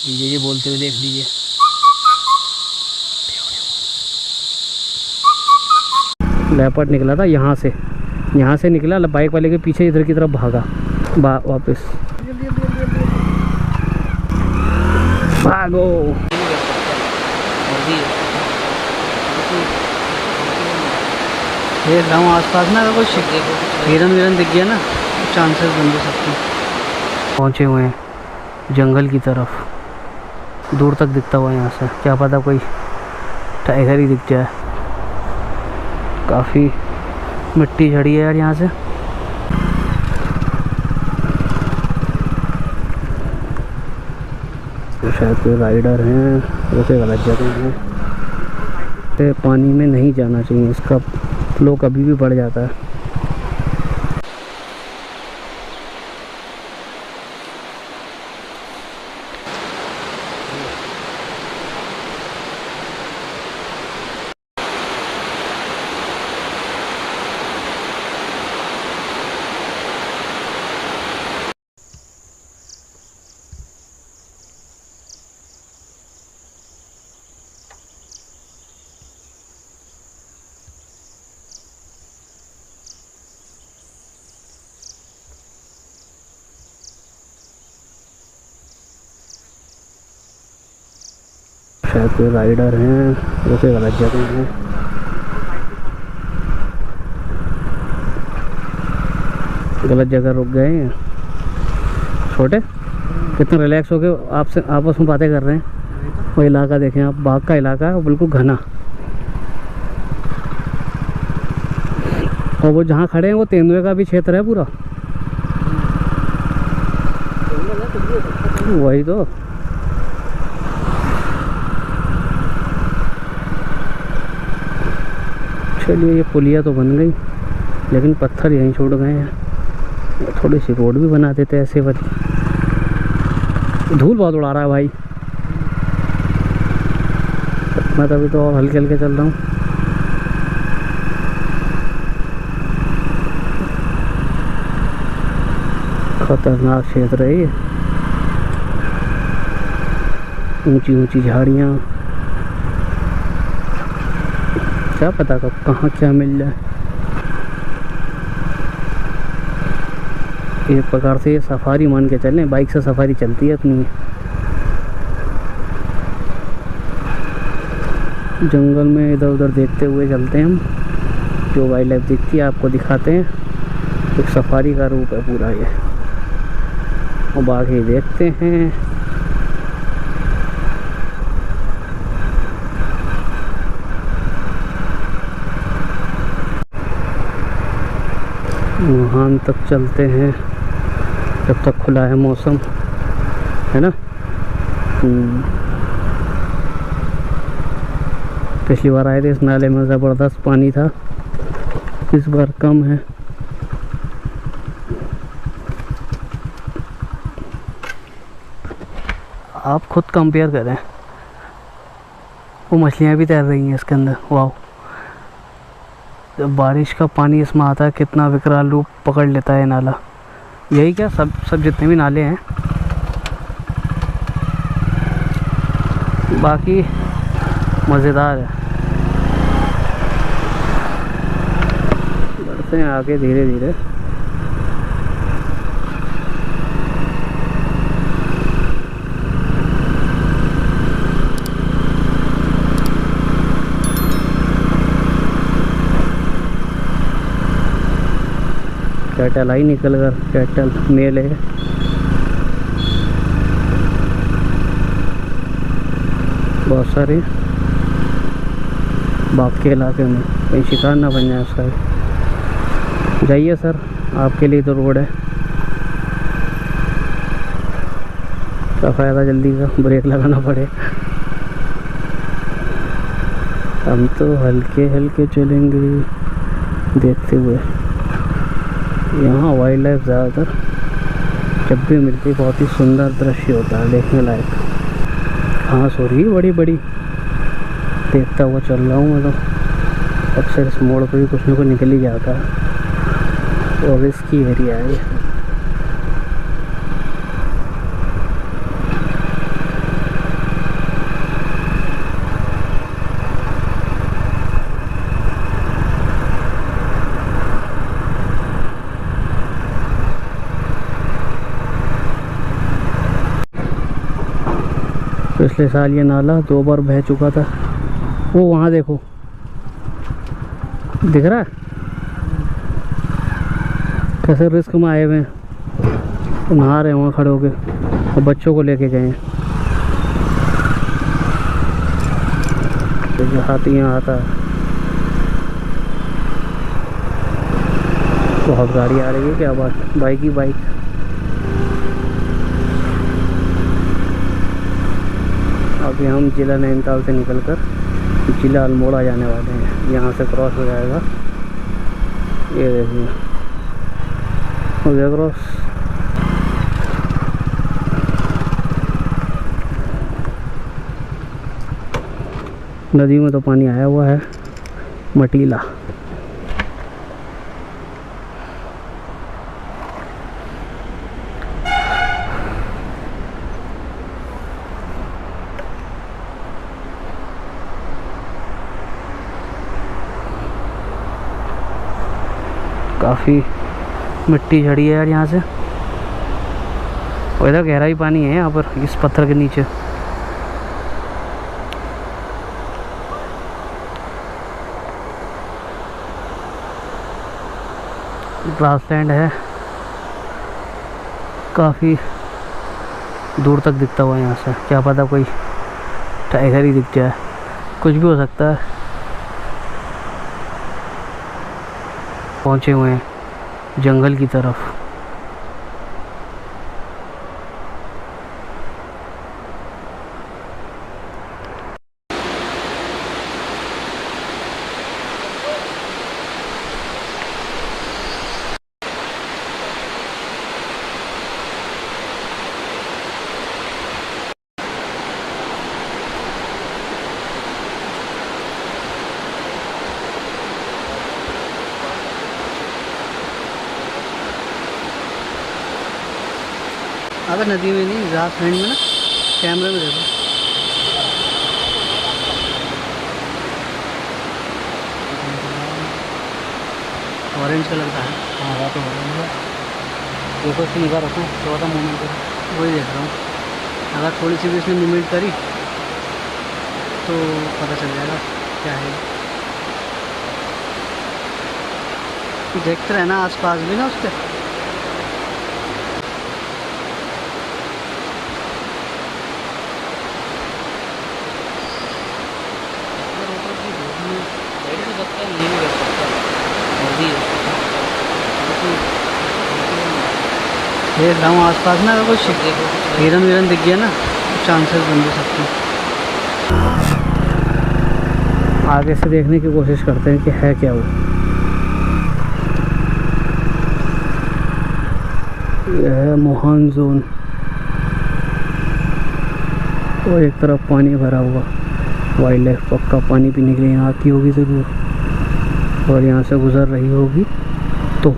ये बोलते हुए देख लीजिए। लेपर्ड निकला था यहाँ से निकला, बाइक वाले के पीछे इधर की तरफ भागा वापस। भागो। देख रहा हूँ आसपास ना, अगर कुछ हिरन दिख गया ना, चांसेस बन भी सकते हैं। पहुँचे हुए हैं जंगल की तरफ, दूर तक दिखता हुआ यहाँ से, क्या पता कोई टाइगर ही दिख जाए। काफ़ी मिट्टी झड़ी है यार यहाँ से। तो शायद कोई राइडर हैं, वैसे गलत जगह हैं। तो पानी में नहीं जाना चाहिए, इसका फ्लो कभी भी बढ़ जाता है। शायद कोई राइडर हैं, वैसे गलत जगह हैं। गलत जगह रुक गए हैं। छोटे कितने रिलैक्स हो गए, आपसे आपस में बातें कर रहे हैं। वो इलाका देखें आप, बाग का इलाका है, बिल्कुल घना। और वो जहाँ खड़े हैं वो तेंदुए का भी क्षेत्र है पूरा। वही तो। चलिए, ये पुलिया तो बन गई, लेकिन पत्थर यहीं छोड़ गए हैं। थोड़ी सी रोड भी बना देते ऐसे वाली। धूल बहुत उड़ा रहा है भाई, मैं तभी तो और हल्के हल्के चल रहा हूँ। खतरनाक क्षेत्र है ये, ऊंची ऊंची झाड़ियाँ, क्या पता कब कहाँ क्या मिल जाए। एक प्रकार से ये सफारी मान के चलें, बाइक से सफारी चलती है अपनी। जंगल में इधर उधर देखते हुए चलते हैं हम, जो वाइल्ड लाइफ दिखती है आपको दिखाते हैं। एक सफारी का रूप है पूरा ये, और बाकी देखते हैं। वहाँ तक चलते हैं जब तक खुला है मौसम, है ना। पिछली बार आए थे इस नाले में ज़बरदस्त पानी था, इस बार कम है। आप खुद कंपेयर करें, वो मछलियाँ भी तैर रही हैं इसके अंदर। वाह, जब बारिश का पानी इसमें आता है कितना विकराल रूप पकड़ लेता है नाला। यही क्या, सब जितने भी नाले हैं। बाकी मज़ेदार है। बढ़ते हैं आगे धीरे धीरे। कैटल आई निकल कर, कैटल मेल है। बहुत सारे बाग के इलाके में, कहीं शिकार ना बन जाए उसका। जाइए सर, आपके लिए तो रोड है। क्या फ़ायदा जल्दी का ब्रेक लगाना पड़े। हम तो हल्के हल्के चलेंगे देखते हुए। यहाँ वाइल्ड लाइफ ज़्यादातर जब भी मिलती है, बहुत ही सुंदर दृश्य होता है देखने लायक। घास हो रही है बड़ी बड़ी, देखता हुआ चल रहा हूँ मैं तो। अक्सर इस मोड़ पर भी कुछ ना कुछ निकल ही जाता है, और रिस्की एरिया है ये। पिछले साल ये नाला 2 बार बह चुका था। वो वहाँ देखो, दिख रहा है कैसे रिस्क में आए हुए हैं, नहा रहे हैं वहाँ खड़े होके और बच्चों को लेके गए हैं। देखिए हाथी यहाँ आता है। बहुत गाड़ी आ रही है, क्या बात, बाइक ही बाइक। अभी हम जिला नैनीताल से निकलकर जिला अल्मोड़ा जाने वाले हैं। यहाँ से क्रॉस हो जाएगा, ये देखिए हो गया क्रॉस। नदी में तो पानी आया हुआ है मटीला। काफ़ी मिट्टी झड़ी है यार यहाँ से, और इधर गहरा ही पानी है यहाँ पर इस पत्थर के नीचे। ग्रासलैंड है, काफ़ी दूर तक दिखता हुआ यहाँ से। क्या पता कोई टाइगर ही दिख जाए, कुछ भी हो सकता है। पहुँचे हुए हैं जंगल की तरफ। अगर नदी में नहीं, ग्रासलैंड में ना, कैमरे में देखो। ऑरेंज कलर का है। हाँ वो तो ऑरेंज है। देखो इसकी निगाह रखो, थोड़ा सा मूवमेंट करो, वही देख रहा हूँ। अगर थोड़ी सी भी इसने मूवमेंट करी तो पता चल जाएगा क्या है। देखते रहना आसपास भी ना उसके। देख रहा हूँ आसपास ना, अगर कुछ हिरन विरन दिख गया ना तो चांसेस बन भी सकते हैं। आगे से देखने की कोशिश करते हैं कि है क्या वो। यह है मोहान जोन, और एक तरफ पानी भरा हुआ। वाइल्ड लाइफ पक्का पानी पीने के लिए यहाँ आती होगी ज़रूर, और यहाँ से गुजर रही होगी। तो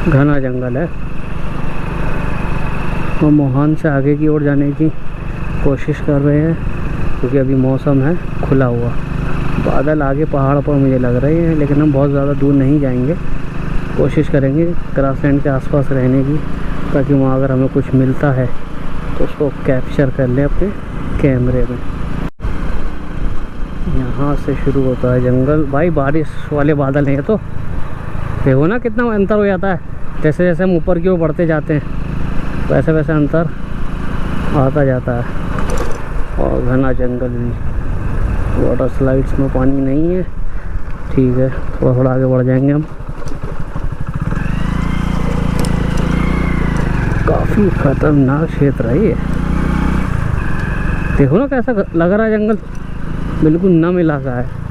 घना जंगल है, तो मोहान से आगे की ओर जाने की कोशिश कर रहे हैं, क्योंकि अभी मौसम है खुला हुआ। बादल आगे पहाड़ पर मुझे लग रहे हैं, लेकिन हम बहुत ज़्यादा दूर नहीं जाएंगे। कोशिश करेंगे ग्रासलैंड के आसपास रहने की, ताकि वहाँ अगर हमें कुछ मिलता है तो उसको कैप्चर कर लें अपने कैमरे में। यहाँ से शुरू होता है जंगल। भाई बारिश वाले बादल हैं, तो देखो ना कितना अंतर हो जाता है। जैसे जैसे हम ऊपर की ओर बढ़ते जाते हैं वैसे वैसे अंतर आता जाता है। और घना जंगल भी, वाटर स्लाइड्स में पानी नहीं है, ठीक है। थोड़ा थोड़ा आगे बढ़ जाएंगे हम। काफ़ी खतरनाक क्षेत्र है ये। देखो ना कैसा लग रहा है जंगल, बिल्कुल नम इलाका है।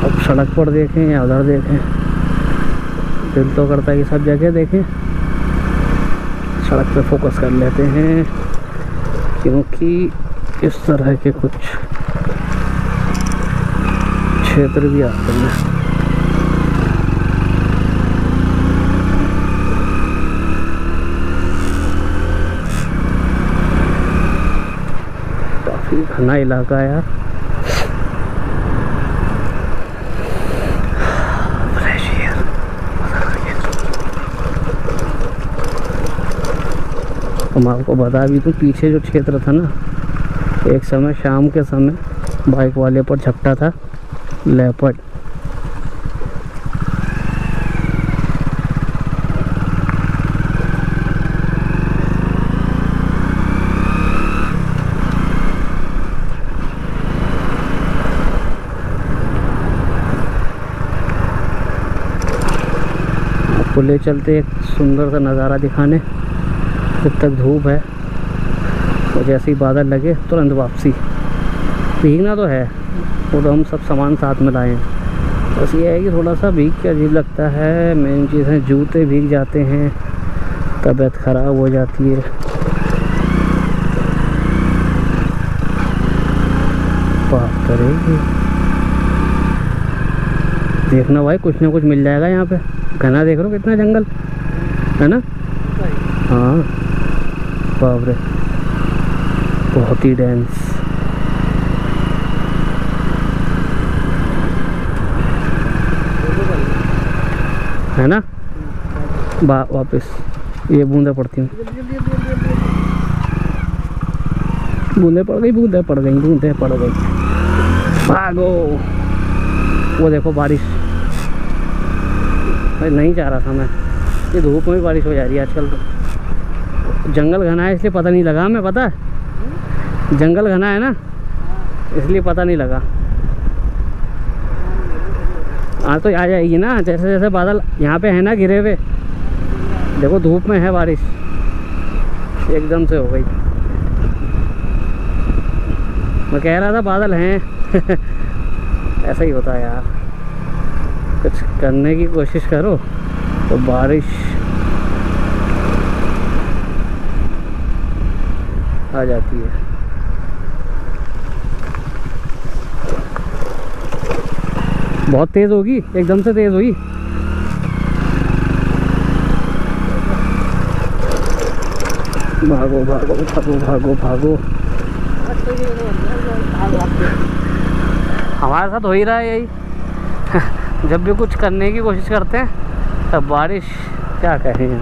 अब सड़क पर देखें या उधर देखें, दिल तो करता है कि सब जगह देखें। सड़क पे फोकस कर लेते हैं, क्योंकि इस तरह के कुछ क्षेत्र भी आते हैं। घना इलाका है यार। Fresh air. हम आपको बता भी तो पीछे जो क्षेत्र था ना, एक समय शाम के समय बाइक वाले पर झपटा था लेपर्ड। आपको ले चलते एक सुंदर सा नज़ारा दिखाने। जब तक धूप है और जैसे ही बादल लगे तुरंत वापसी। भीगना तो है, वो तो हम सब सामान साथ में लाए हैं। बस ये है कि थोड़ा सा भीग के अजीब लगता है। मेन चीज़ है जूते भीग जाते हैं, तबीयत ख़राब हो जाती है। बात करेगी देखना भाई, कुछ ना कुछ मिल जाएगा यहाँ पे। घना देख रहे हो कितना जंगल है ना। हाँ बाप रे, बहुत ही डेंस है ना। वापस ये बूंदे पड़ती हैं, बूंदे पड़ गई, बूंदे पड़ गई, बूंदे पड़ गई। भागो, वो देखो बारिश। नहीं चाह रहा था मैं, ये धूप में भी बारिश हो जा रही है आजकल। तो जंगल घना है इसलिए पता नहीं लगा हमें, पता है जंगल घना है ना इसलिए पता नहीं लगा। आज तो आ जाएगी ना, जैसे जैसे बादल यहाँ पे है ना घिरे हुए। देखो धूप में है बारिश, एकदम से हो गई। मैं कह रहा था बादल हैं ऐसा ही होता है यार, कुछ करने की कोशिश करो तो बारिश आ जाती है। बहुत तेज़ होगी, एकदम से तेज़ हुई। भागो भागो भागो भागो भागो। हमारे साथ हो ही रहा है यही जब भी कुछ करने की कोशिश करते हैं तब बारिश, क्या कहें यार।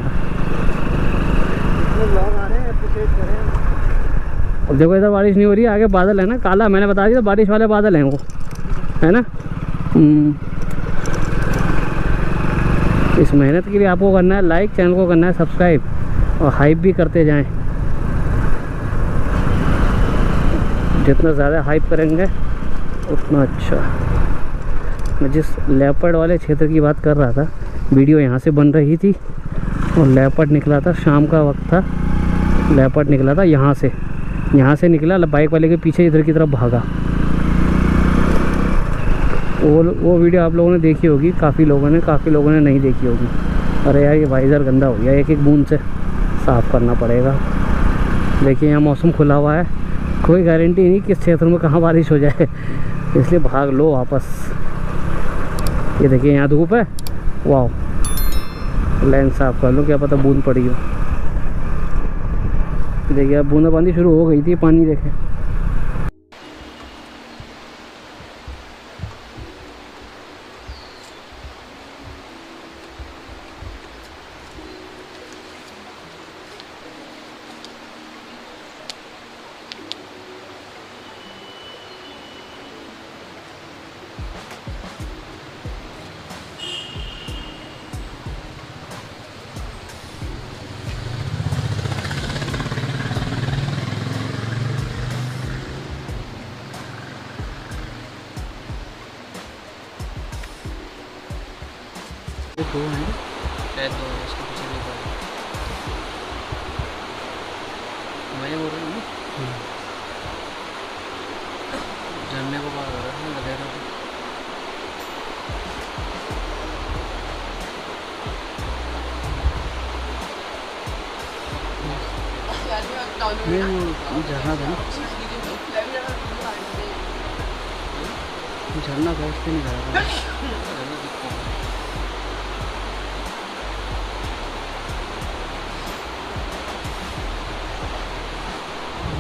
अब देखो इधर बारिश नहीं हो रही है, आगे बादल है ना काला, मैंने बता दिया बारिश वाले बादल हैं वो, है ना। इस मेहनत के लिए आपको करना है लाइक, चैनल को करना है सब्सक्राइब और हाइप भी करते जाएं। जितना ज़्यादा हाइप करेंगे उतना अच्छा। मैं जिस लेपर्ड वाले क्षेत्र की बात कर रहा था, वीडियो यहाँ से बन रही थी और लेपर्ड निकला था, शाम का वक्त था, लेपर्ड निकला था यहाँ से निकला, बाइक वाले के पीछे इधर की तरफ भागा। वो वीडियो आप लोगों ने देखी होगी, काफ़ी लोगों ने नहीं देखी होगी। अरे यार ये वाइज़र गंदा हो गया, एक एक बूंद से साफ़ करना पड़ेगा। देखिए यहाँ मौसम खुला हुआ है, कोई गारंटी नहीं किस क्षेत्र में कहाँ बारिश हो जाए, इसलिए भाग लो वापस। ये देखिए यहाँ धूप है, वाह लाइन साफ़ कर लो, क्या पता बूंद पड़ी हो। देखिए अब बूंदाबांदी शुरू हो गई थी, पानी देखें। दो हैं शायद, दो हैं इसके पीछे भी पड़े। मैं बोल रहा हूँ झरने को पार हो रहा है लगे रहा। झरना था ना, झरना का उससे नहीं जा रहा।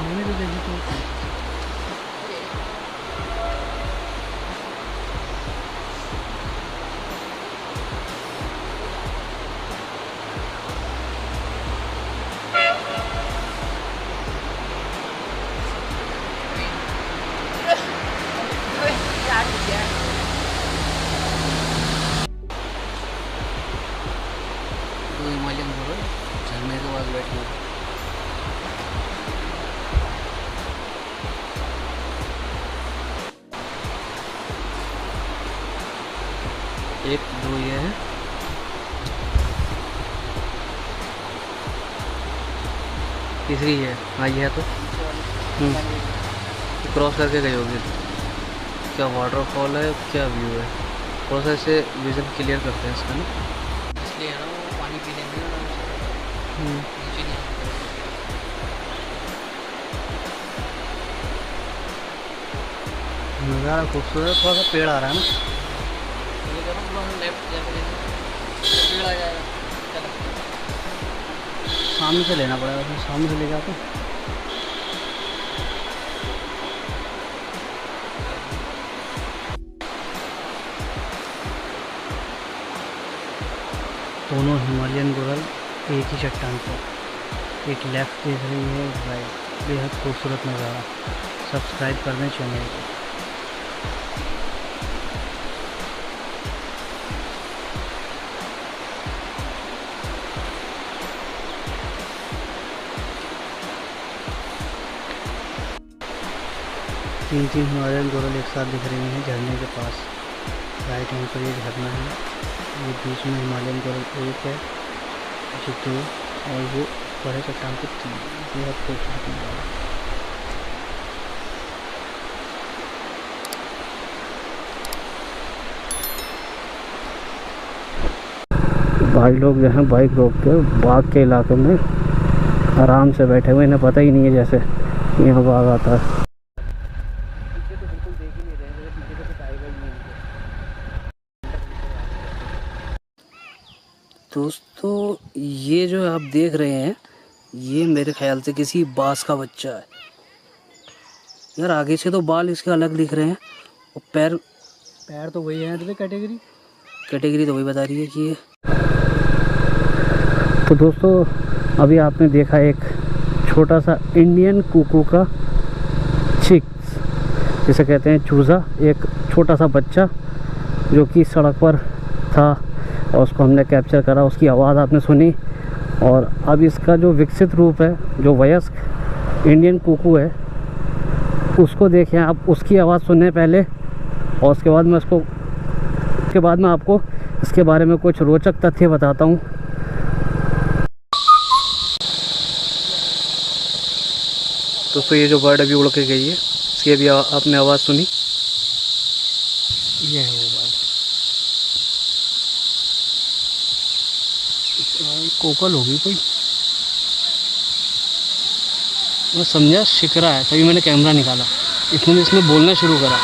मैंने तो देखी तो तो हिमालयन गोरल झरने के पास बैठे हैं। एक दो ये है, तीसरी है। हाँ ये है तो क्रॉस करके गए होगे। क्या वाटरफॉल है, क्या व्यू है। थोड़ा सा इसे विजन क्लियर करते हैं इसका ना, इसलिए है ना वो पानी पी लेंगे नीचे नहीं। नज़ारा खूबसूरत, थोड़ा सा पेड़ आ रहा है ना, लेफ्ट पेड़ आ जाएगा। सामने से लेना पड़ेगा, फिर सामने से ले जाते। दोनों हिमालयन गोरल एक ही चट्टान पर, एक लेफ्ट देख रही है, एक राइट। बेहद खूबसूरत नज़ारा। सब्सक्राइब कर दें चैनल को। तीन हिमालयन गोरल एक साथ दिख रही हैं झरने के पास। राइट हैंड पर ये झरना है, ये बीच में हिमालयन गोरल एक है, जो दो, और वो बड़े चट्टान पे तीन। बेहद खूबसूरत नज़ारा। भाई लोग जो हैं बाइक रोक के बाग के इलाके में आराम से बैठे हुए, इन्हें पता ही नहीं है जैसे यहाँ बाग आता है। दोस्तों ये जो आप देख रहे हैं, ये मेरे ख्याल से किसी बास का बच्चा है यार। आगे से तो बाल इसके अलग दिख रहे हैं, और पैर तो वही है, तो कैटेगरी तो वही बता रही है कि ये। तो दोस्तों अभी आपने देखा एक छोटा सा इंडियन कुकू का चिक्स, जिसे कहते हैं चूज़ा, एक छोटा सा बच्चा जो कि सड़क पर था, और उसको हमने कैप्चर करा। उसकी आवाज़ आपने सुनी, और अब इसका जो विकसित रूप है, जो वयस्क इंडियन कुकू है, उसको देखें आप। उसकी आवाज़ सुनने पहले, और उसके बाद मैं आपको इसके बारे में कुछ रोचक तथ्य बताता हूँ। दोस्तों ये जो बर्ड अभी उड़ के गई है, इसकी अभी आपने आवाज़ सुनी, ये है वो बर्ड। कोकल होगी कोई, मैं समझा शिकरा है, तभी मैंने कैमरा निकाला। इसने इसमें बोलना शुरू करा।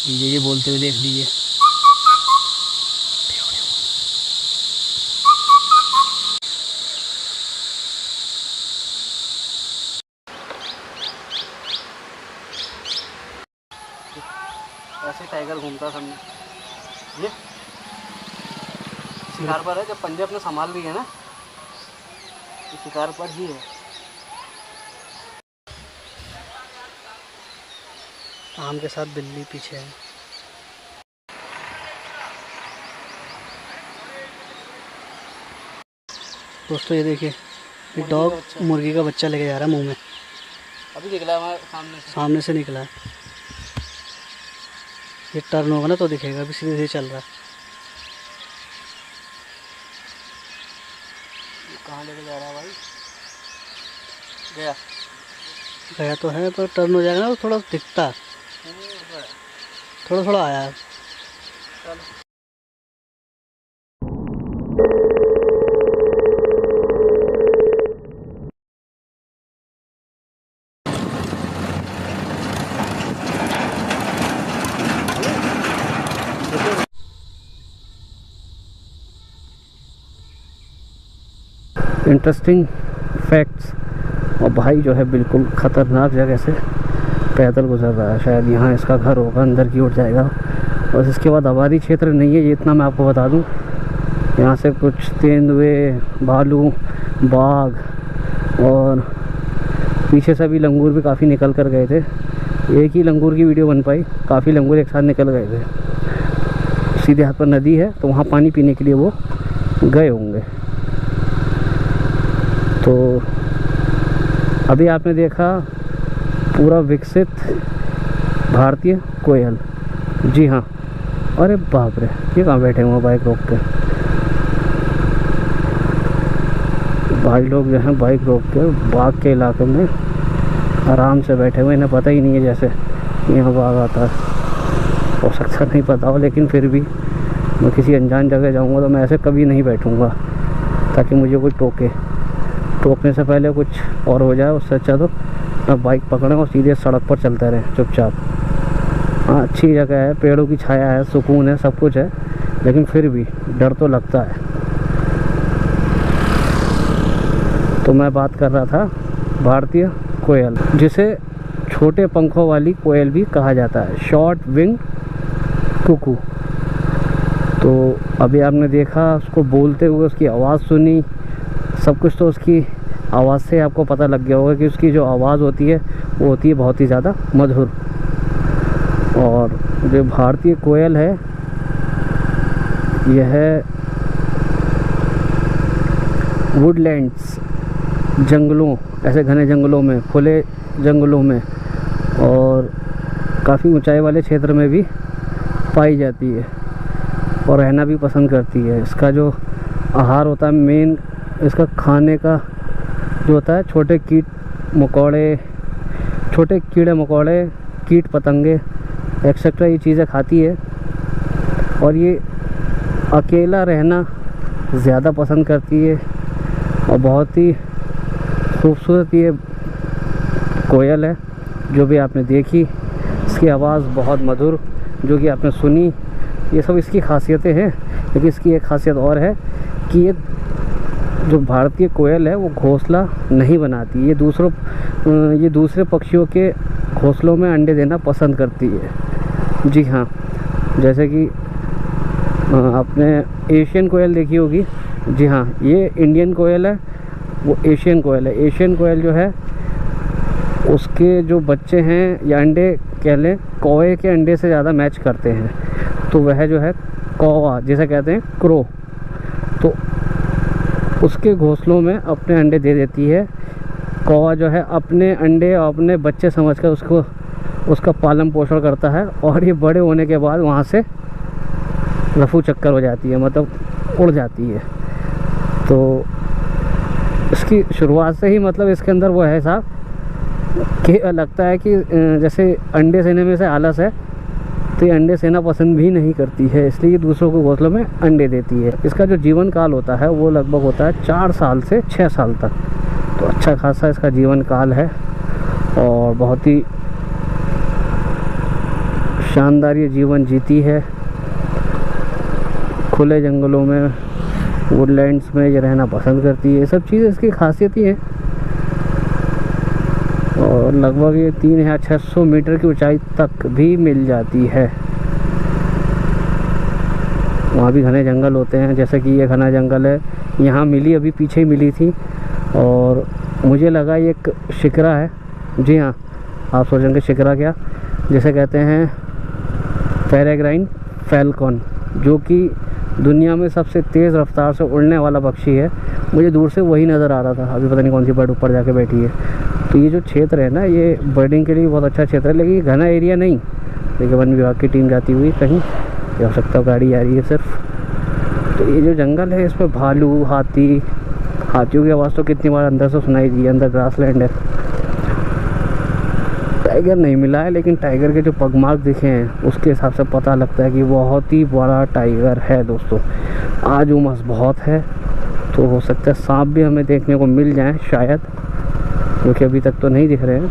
ये बोलते हुए देख लीजिए। ऐसे टाइगर घूमता सामने, ये शिकार पर है। जब पंजे अपने संभाल लिए है ना, ये शिकार पर ही है। आम के साथ बिल्ली पीछे है। दोस्तों ये देखिए, ये डॉग मुर्गी का बच्चा लेके जा रहा है मुंह में। अभी निकला है सामने से निकला है। ये टर्न होगा ना तो दिखेगा, अभी सीधे सीधे चल रहा है। कहाँ लेके जा रहा है भाई? गया तो है, पर टर्न हो जाएगा ना तो थोड़ा दिखता है, थोड़ा आया है। Interesting facts. और भाई जो है बिल्कुल ख़तरनाक जगह से पैदल गुजर रहा है। शायद यहाँ इसका घर होगा, अंदर की ओर जाएगा। और इसके बाद आबादी क्षेत्र नहीं है, ये इतना मैं आपको बता दूँ। यहाँ से कुछ तेंदुए, भालू, बाघ और पीछे से भी लंगूर भी काफ़ी निकल कर गए थे। एक ही लंगूर की वीडियो बन पाई, काफ़ी लंगूर एक साथ निकल गए थे। सीधे हाथ पर नदी है तो वहाँ पानी पीने के लिए वो गए होंगे। तो अभी आपने देखा पूरा विकसित भारतीय कोयल। जी हाँ, अरे बाप रे, ये कहाँ बैठे हुए बाइक रोक के? भाई लोग जो हैं बाइक रोक के बाग के इलाके में आराम से बैठे हुए, इन्हें पता ही नहीं है जैसे यहाँ बाग आता है। हो सकता नहीं पता हो, लेकिन फिर भी मैं किसी अनजान जगह जाऊँगा तो मैं ऐसे कभी नहीं बैठूँगा ताकि मुझे कोई टोकने से पहले कुछ और हो जाए। उससे अच्छा तो मैं बाइक पकड़ें और सीधे सड़क पर चलते रहें चुपचाप। हाँ, अच्छी जगह है, पेड़ों की छाया है, सुकून है, सब कुछ है, लेकिन फिर भी डर तो लगता है। तो मैं बात कर रहा था भारतीय कोयल, जिसे छोटे पंखों वाली कोयल भी कहा जाता है, शॉर्ट विंग कुकू। तो अभी आपने देखा उसको बोलते हुए, उसकी आवाज़ सुनी, सब कुछ तो उसकी आवाज़ से आपको पता लग गया होगा कि उसकी जो आवाज़ होती है वो होती है बहुत ही ज़्यादा मधुर। और जो भारतीय कोयल है यह वुडलैंड्स, जंगलों, ऐसे घने जंगलों में, खुले जंगलों में और काफ़ी ऊंचाई वाले क्षेत्र में भी पाई जाती है और रहना भी पसंद करती है। इसका जो आहार होता है, मेन इसका खाने का जो होता है, छोटे कीड़े मकोड़े, कीट पतंगे एक्सेट्रा, ये चीज़ें खाती है। और ये अकेला रहना ज़्यादा पसंद करती है और बहुत ही खूबसूरत ये कोयल है जो भी आपने देखी। इसकी आवाज़ बहुत मधुर जो कि आपने सुनी, ये सब इसकी खासियतें हैं। लेकिन इसकी एक खासियत और है कि ये जो भारतीय कोयल है वो घोंसला नहीं बनाती, ये दूसरे पक्षियों के घोंसलों में अंडे देना पसंद करती है। जी हाँ, जैसे कि आपने एशियन कोयल देखी होगी। जी हाँ, ये इंडियन कोयल है, वो एशियन कोयल है। एशियन कोयल जो है उसके जो बच्चे हैं या अंडे कह लें, कौवे के अंडे से ज़्यादा मैच करते हैं। तो वह जो है कौवा, जिसे कहते हैं क्रो, तो उसके घोंसलों में अपने अंडे दे देती है। कौवा जो है अपने अंडे और अपने बच्चे समझकर उसका पालन पोषण करता है और ये बड़े होने के बाद वहाँ से रफू चक्कर हो जाती है, मतलब उड़ जाती है। तो इसकी शुरुआत से ही मतलब इसके अंदर वो है साहब कि लगता है कि जैसे अंडे सेने में से आलस है, तो ये अंडे सेना पसंद भी नहीं करती है, इसलिए दूसरों को घोंसलों में अंडे देती है। इसका जो जीवन काल होता है वो लगभग होता है 4 साल से 6 साल तक। तो अच्छा खासा इसका जीवन काल है और बहुत ही शानदार ये जीवन जीती है। खुले जंगलों में, वुडलैंड्स में ये रहना पसंद करती है। ये सब चीज़ें इसकी खासियत ही है। और लगभग ये 3600 मीटर की ऊंचाई तक भी मिल जाती है। वहाँ भी घने जंगल होते हैं, जैसे कि ये घना जंगल है, यहाँ मिली, अभी पीछे ही मिली थी और मुझे लगा ये एक शिकरा है। जी हाँ, आप सोचेंगे शिकरा क्या, जिसे कहते हैं पेरेग्राइन फैल्कन, जो कि दुनिया में सबसे तेज़ रफ्तार से उड़ने वाला पक्षी है। मुझे दूर से वही नज़र आ रहा था, अभी पता नहीं कौन सी बर्ड ऊपर जाके बैठी है। तो ये जो क्षेत्र है ना, ये बर्डिंग के लिए बहुत अच्छा क्षेत्र है, लेकिन ये घना एरिया नहीं। देखिए वन विभाग की टीम जाती हुई कहीं, ये हो सकता है गाड़ी आ रही है सिर्फ। तो ये जो जंगल है इसमें भालू, हाथियों की आवाज़ तो कितनी बार अंदर से सुनाई दी, अंदर ग्रासलैंड है। टाइगर नहीं मिला है, लेकिन टाइगर के जो पगमार्क दिखे हैं उसके हिसाब से पता लगता है कि बहुत ही बड़ा टाइगर है दोस्तों। आज उमस बहुत है, तो हो सकता है सांप भी हमें देखने को मिल जाए शायद, जो कि अभी तक तो नहीं दिख रहे हैं।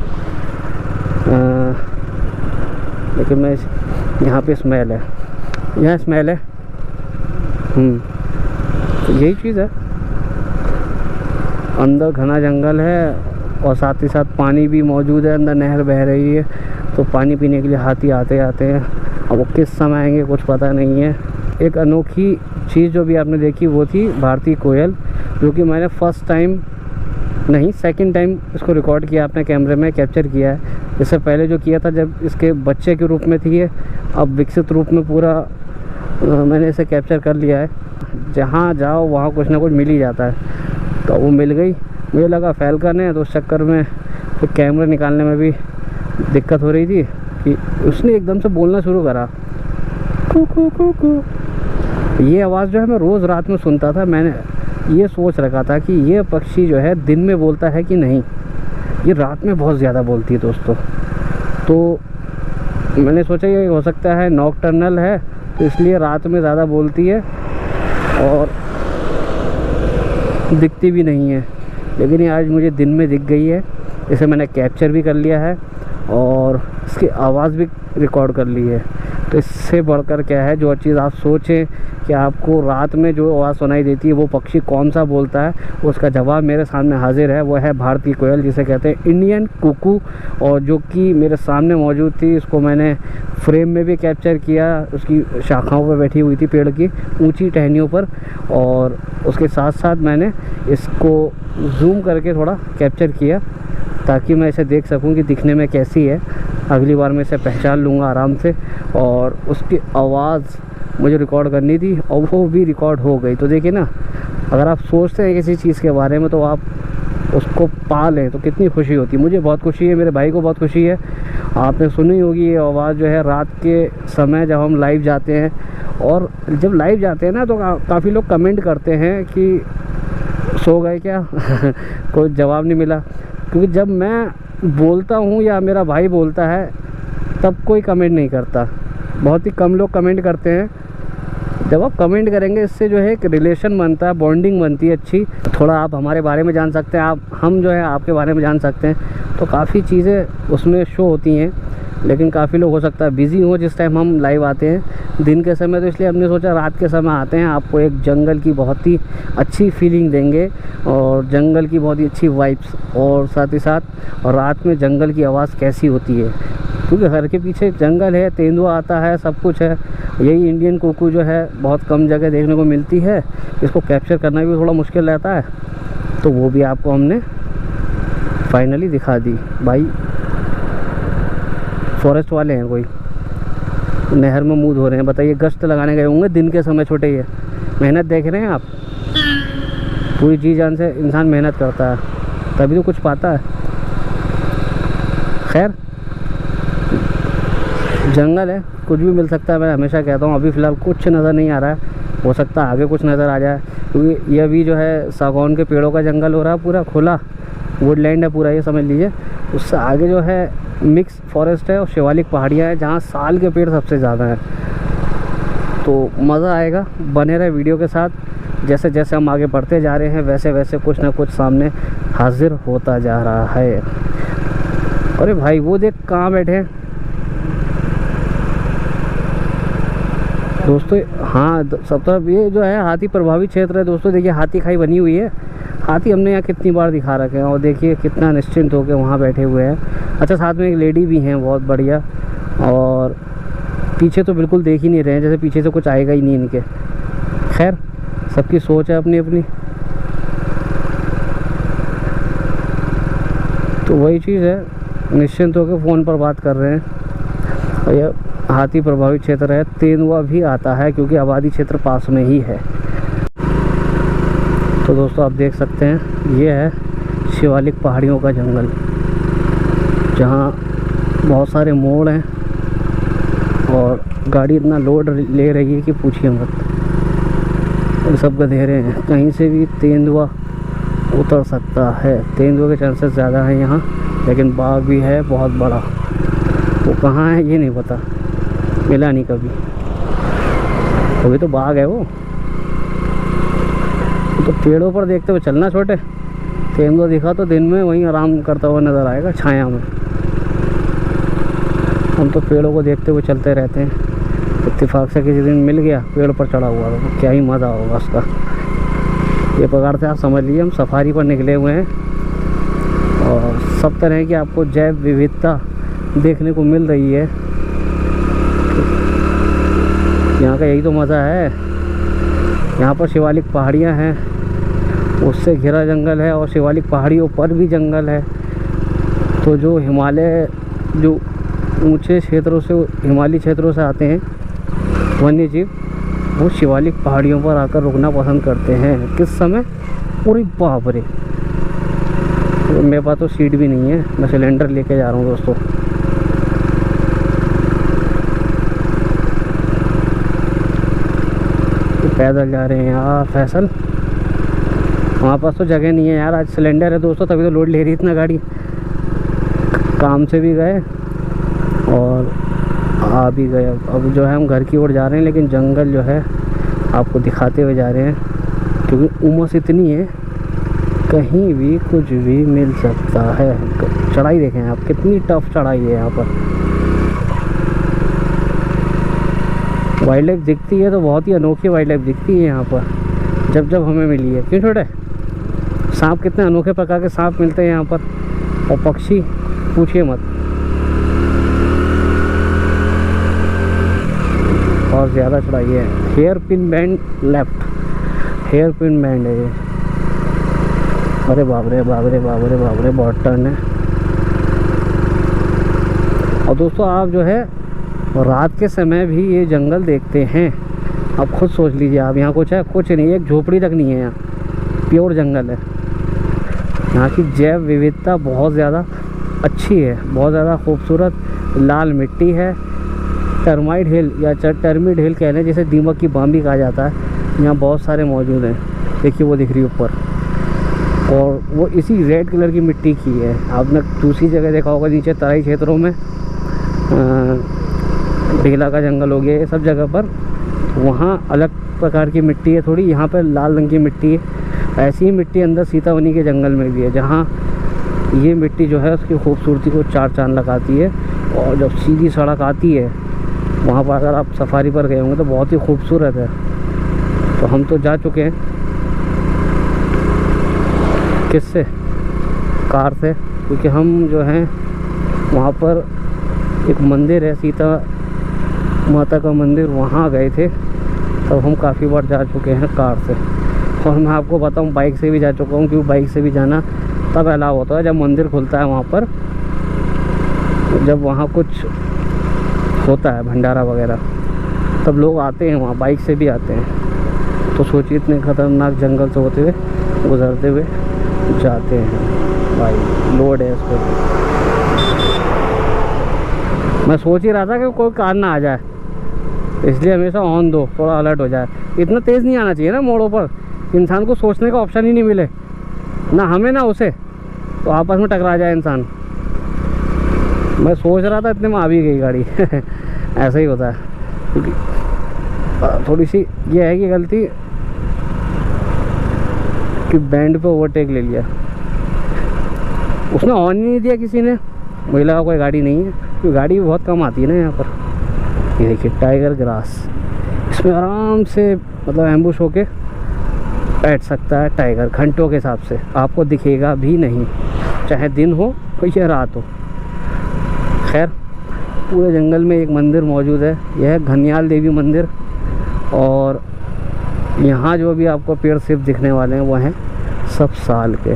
लेकिन मैं यहाँ पे स्मेल है, यहाँ स्मेल है। तो यही चीज़ है, अंदर घना जंगल है और साथ ही साथ पानी भी मौजूद है, अंदर नहर बह रही है। तो पानी पीने के लिए हाथी आते हैं। अब वो किस समय आएंगे कुछ पता नहीं है। एक अनोखी चीज़ जो भी आपने देखी वो थी भारतीय कोयल, जो कि मैंने फर्स्ट टाइम नहीं, सेकंड टाइम इसको रिकॉर्ड किया अपने कैमरे में, कैप्चर किया है। इससे पहले जो किया था जब इसके बच्चे के रूप में थी ये, अब विकसित रूप में पूरा मैंने इसे कैप्चर कर लिया है। जहाँ जाओ वहाँ कुछ ना कुछ मिल ही जाता है, तो वो मिल गई। मुझे लगा फैल्कन है, तो उस चक्कर में तो कैमरे निकालने में भी दिक्कत हो रही थी कि उसने एकदम से बोलना शुरू करा, कू कू कू कू। ये आवाज़ जो है मैं रोज़ रात में सुनता था। मैंने ये सोच रखा था कि ये पक्षी जो है दिन में बोलता है कि नहीं, ये रात में बहुत ज़्यादा बोलती है दोस्तों। तो मैंने सोचा ये हो सकता है नॉकटर्नल है, तो इसलिए रात में ज़्यादा बोलती है और दिखती भी नहीं है। लेकिन ये आज मुझे दिन में दिख गई है। इसे मैंने कैप्चर भी कर लिया है और इसकी आवाज़ भी रिकॉर्ड कर ली है। तो इससे बढ़कर क्या है, जो चीज़ आप सोचें कि आपको रात में जो आवाज़ सुनाई देती है वो पक्षी कौन सा बोलता है, उसका जवाब मेरे सामने हाजिर है। वो है भारतीय कोयल, जिसे कहते हैं इंडियन कुकू, और जो कि मेरे सामने मौजूद थी। इसको मैंने फ्रेम में भी कैप्चर किया, उसकी शाखाओं पर बैठी हुई थी पेड़ की ऊंची टहनियों पर, और उसके साथ साथ मैंने इसको जूम करके थोड़ा कैप्चर किया ताकि मैं इसे देख सकूं कि दिखने में कैसी है। अगली बार मैं इसे पहचान लूँगा आराम से। और उसकी आवाज़ मुझे रिकॉर्ड करनी थी और वो भी रिकॉर्ड हो गई। तो देखिए ना, अगर आप सोचते हैं किसी चीज़ के बारे में तो आप उसको पा लें तो कितनी खुशी होती है। मुझे बहुत खुशी है, मेरे भाई को बहुत खुशी है। आपने सुनी होगी ये आवाज़ जो है रात के समय जब हम लाइव जाते हैं, और जब लाइव जाते हैं ना तो काफ़ी लोग कमेंट करते हैं कि सो गए क्या कोई जवाब नहीं मिला। क्योंकि जब मैं बोलता हूँ या मेरा भाई बोलता है तब कोई कमेंट नहीं करता, बहुत ही कम लोग कमेंट करते हैं। जब आप कमेंट करेंगे इससे जो है एक रिलेशन बनता है, बॉन्डिंग बनती है अच्छी। थोड़ा आप हमारे बारे में जान सकते हैं, हम जो है आपके बारे में जान सकते हैं। तो काफ़ी चीज़ें उसमें शो होती हैं। लेकिन काफ़ी लोग हो सकता है बिज़ी हो जिस टाइम हम लाइव आते हैं दिन के समय, तो इसलिए हमने सोचा रात के समय आते हैं, आपको एक जंगल की बहुत ही अच्छी फीलिंग देंगे और जंगल की बहुत ही अच्छी वाइब्स, और साथ ही साथ और रात में जंगल की आवाज़ कैसी होती है। क्योंकि घर के पीछे जंगल है, तेंदुआ आता है, सब कुछ है। यही इंडियन कुकू जो है बहुत कम जगह देखने को मिलती है, इसको कैप्चर करना भी थोड़ा मुश्किल रहता है। तो वो भी आपको हमने फाइनली दिखा दी। भाई फॉरेस्ट वाले हैं, कोई नहर में मूड हो रहे हैं, बताइए गश्त लगाने गए होंगे दिन के समय। छोटे ये मेहनत देख रहे हैं आप, पूरी जी जान से इंसान मेहनत करता है तभी तो कुछ पाता है। खैर जंगल है, कुछ भी मिल सकता है, मैं हमेशा कहता हूँ। अभी फ़िलहाल कुछ नज़र नहीं आ रहा है, हो सकता है आगे कुछ नज़र आ जाए, क्योंकि ये अभी जो है सागौन के पेड़ों का जंगल हो रहा है, पूरा खुला वुडलैंड है पूरा, ये समझ लीजिए। उससे आगे जो है मिक्स फॉरेस्ट है और शिवालिक पहाड़ियाँ हैं जहाँ साल के पेड़ सबसे ज़्यादा हैं। तो मज़ा आएगा, बने रहे वीडियो के साथ। जैसे जैसे हम आगे बढ़ते जा रहे हैं वैसे वैसे कुछ ना कुछ सामने हाजिर होता जा रहा है। अरे भाई वो देख कहाँ बैठे हैं दोस्तों। हाँ सब तरफ ये जो है हाथी प्रभावित क्षेत्र है दोस्तों। देखिए हाथी खाई बनी हुई है। हाथी हमने यहाँ कितनी बार दिखा रखे हैं, और देखिए कितना निश्चिंत होकर वहाँ बैठे हुए हैं। अच्छा साथ में एक लेडी भी हैं, बहुत बढ़िया। और पीछे तो बिल्कुल देख ही नहीं रहे हैं, जैसे पीछे से कुछ आएगा ही नहीं इनके। खैर सबकी सोच है अपनी अपनी। तो वही चीज़ है, निश्चिंत होकर फ़ोन पर बात कर रहे हैं। और यह हाथी प्रभावित क्षेत्र है। तेंदुआ भी आता है क्योंकि आबादी क्षेत्र पास में ही है। तो दोस्तों आप देख सकते हैं ये है शिवालिक पहाड़ियों का जंगल, जहाँ बहुत सारे मोड़ हैं और गाड़ी इतना लोड ले रही है कि पूछिए मत। ये सब गधेरे हैं, कहीं से भी तेंदुआ उतर सकता है। तेंदुआ के चांसेस ज़्यादा हैं यहाँ, लेकिन बाघ भी है बहुत बड़ा। वो कहाँ है ये नहीं पता, मिला नहीं कभी। अभी तो बाघ है वो। तो पेड़ों पर देखते हुए चलना छोटे। तेंदुआ दिखा तो दिन में वहीं आराम करता हुआ नज़र आएगा छाया में। हम तो पेड़ों को देखते हुए चलते रहते हैं। इत्तेफाक से किसी दिन मिल गया पेड़ पर चढ़ा हुआ तो क्या ही मज़ा होगा उसका। ये प्रकार से आप समझ लीजिए हम सफारी पर निकले हुए हैं और सब तरह की आपको जैव विविधता देखने को मिल रही है। यहाँ का यही तो मज़ा है। यहाँ पर शिवालिक पहाड़ियाँ हैं उससे घिरा जंगल है और शिवालिक पहाड़ियों पर भी जंगल है। तो जो हिमालय, जो ऊंचे क्षेत्रों से, हिमालयी क्षेत्रों से आते हैं वन्य जीव, वो शिवालिक पहाड़ियों पर आकर रुकना पसंद करते हैं। किस समय? पूरी बाप रे, तो मेरे पास तो सीट भी नहीं है, मैं सिलेंडर लेके जा रहा हूँ दोस्तों। पैदल जा रहे हैं यार फैसल, हमारे पास तो जगह नहीं है यार। आज सिलेंडर है दोस्तों, तभी तो लोड ले रही इतना गाड़ी। काम से भी गए और आ भी गए। अब जो है हम घर की ओर जा रहे हैं, लेकिन जंगल जो है आपको दिखाते हुए जा रहे हैं, क्योंकि उमस इतनी है, कहीं भी कुछ भी मिल सकता है। चढ़ाई देखें आप, कितनी टफ चढ़ाई है यहाँ पर। वाइल्ड लाइफ दिखती है तो बहुत ही अनोखी वाइल्ड लाइफ दिखती है यहाँ पर, जब जब हमें मिली है। क्यों छोटे? सांप, कितने अनोखे प्रकार के सांप मिलते हैं यहाँ पर, और पक्षी पूछिए मत। और ज़्यादा चढ़ाई है। Hairpin bend left, hairpin bend है ये। अरे बाबरे बाबरे बाबरे बाबरे, बहुत टर्न है। और दोस्तों आप जो है रात के समय भी ये जंगल देखते हैं, आप खुद सोच लीजिए। आप यहाँ कुछ है? कुछ नहीं, एक झोपड़ी तक नहीं है यहाँ, प्योर जंगल है। यहाँ की जैव विविधता बहुत ज़्यादा अच्छी है, बहुत ज़्यादा खूबसूरत। लाल मिट्टी है, टर्माइट हिल या टर्मिड हिल कह लें, जिसे दीमक की बाम्बी कहा जाता है, यहाँ बहुत सारे मौजूद हैं। देखिए वो दिख रही है ऊपर, और वो इसी रेड कलर की मिट्टी की है। आपने दूसरी जगह देखा होगा नीचे तराई क्षेत्रों में, ढेला का जंगल हो गया, ये सब जगह पर वहाँ अलग प्रकार की मिट्टी है थोड़ी, यहाँ पर लाल रंग की मिट्टी है। ऐसी ही मिट्टी अंदर सीतावनी के जंगल में भी है, जहाँ ये मिट्टी जो है उसकी खूबसूरती को चार चांद लगाती है। और जब सीधी सड़क आती है वहाँ पर, अगर आप सफारी पर गए होंगे तो बहुत ही खूबसूरत है। तो हम तो जा चुके हैं, किससे? कार से, क्योंकि हम जो हैं वहाँ पर एक मंदिर है, सीता माता का मंदिर, वहाँ गए थे। तब हम काफ़ी बार जा चुके हैं कार से। और मैं आपको बताऊँ बाइक से भी जा चुका हूँ, क्योंकि बाइक से भी जाना तब अलाउ होता है जब मंदिर खुलता है वहाँ पर, जब वहाँ कुछ होता है भंडारा वगैरह, तब लोग आते हैं वहाँ, बाइक से भी आते हैं। तो सोचिए इतने ख़तरनाक जंगल से होते हुए, गुजरते हुए जाते हैं भाई। लोड है इस पर। मैं सोच ही रहा था कि कोई कार ना आ जाए, इसलिए हमेशा ऑन दो, थोड़ा अलर्ट हो जाए। इतना तेज़ नहीं आना चाहिए ना मोड़ों पर, इंसान को सोचने का ऑप्शन ही नहीं मिले, ना हमें ना उसे, तो आपस में टकरा जाए इंसान। मैं सोच रहा था, इतने में आ भी गई गाड़ी। ऐसा ही होता है, क्योंकि थोड़ी सी ये है कि गलती कि बैंड पे ओवरटेक ले लिया, उसने ऑन ही नहीं दिया किसी ने। मुझे लगा कोई गाड़ी नहीं है, क्योंकि गाड़ी भी बहुत कम आती है ना यहाँ पर। ये देखिए टाइगर ग्रास, इसमें आराम से मतलब एम्बुश होके बैठ सकता है टाइगर, घंटों के हिसाब से आपको दिखेगा भी नहीं, चाहे दिन हो या रात हो। खैर, पूरे जंगल में एक मंदिर मौजूद है, यह है घनियाल देवी मंदिर। और यहाँ जो भी आपको पेड़ सिर्फ दिखने वाले हैं वो हैं सब साल के।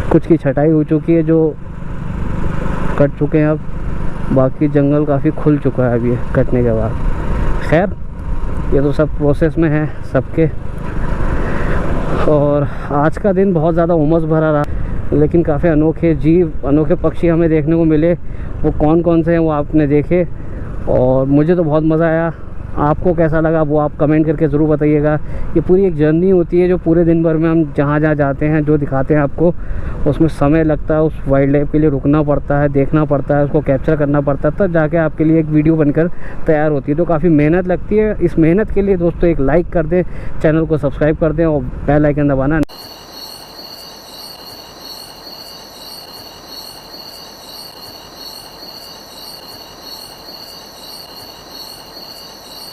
कुछ की छटाई हो चुकी है, जो कट चुके हैं अब, बाकी जंगल काफ़ी खुल चुका है अभी कटने के बाद। खैर, ये तो सब प्रोसेस में है सबके। और आज का दिन बहुत ज़्यादा उमस भरा रहा, लेकिन काफ़ी अनोखे जीव, अनोखे पक्षी हमें देखने को मिले। वो कौन कौन से हैं वो आपने देखे, और मुझे तो बहुत मज़ा आया। आपको कैसा लगा वो आप कमेंट करके ज़रूर बताइएगा। ये पूरी एक जर्नी होती है, जो पूरे दिन भर में हम जहाँ जहाँ जाते हैं, जो दिखाते हैं आपको, उसमें समय लगता है। उस वाइल्ड लाइफ के लिए रुकना पड़ता है, देखना पड़ता है, उसको कैप्चर करना पड़ता है, तब जाके आपके लिए एक वीडियो बनकर तैयार होती है। तो काफ़ी मेहनत लगती है। इस मेहनत के लिए दोस्तों एक लाइक कर दें, चैनल को सब्सक्राइब कर दें और बेल आइकन दबाना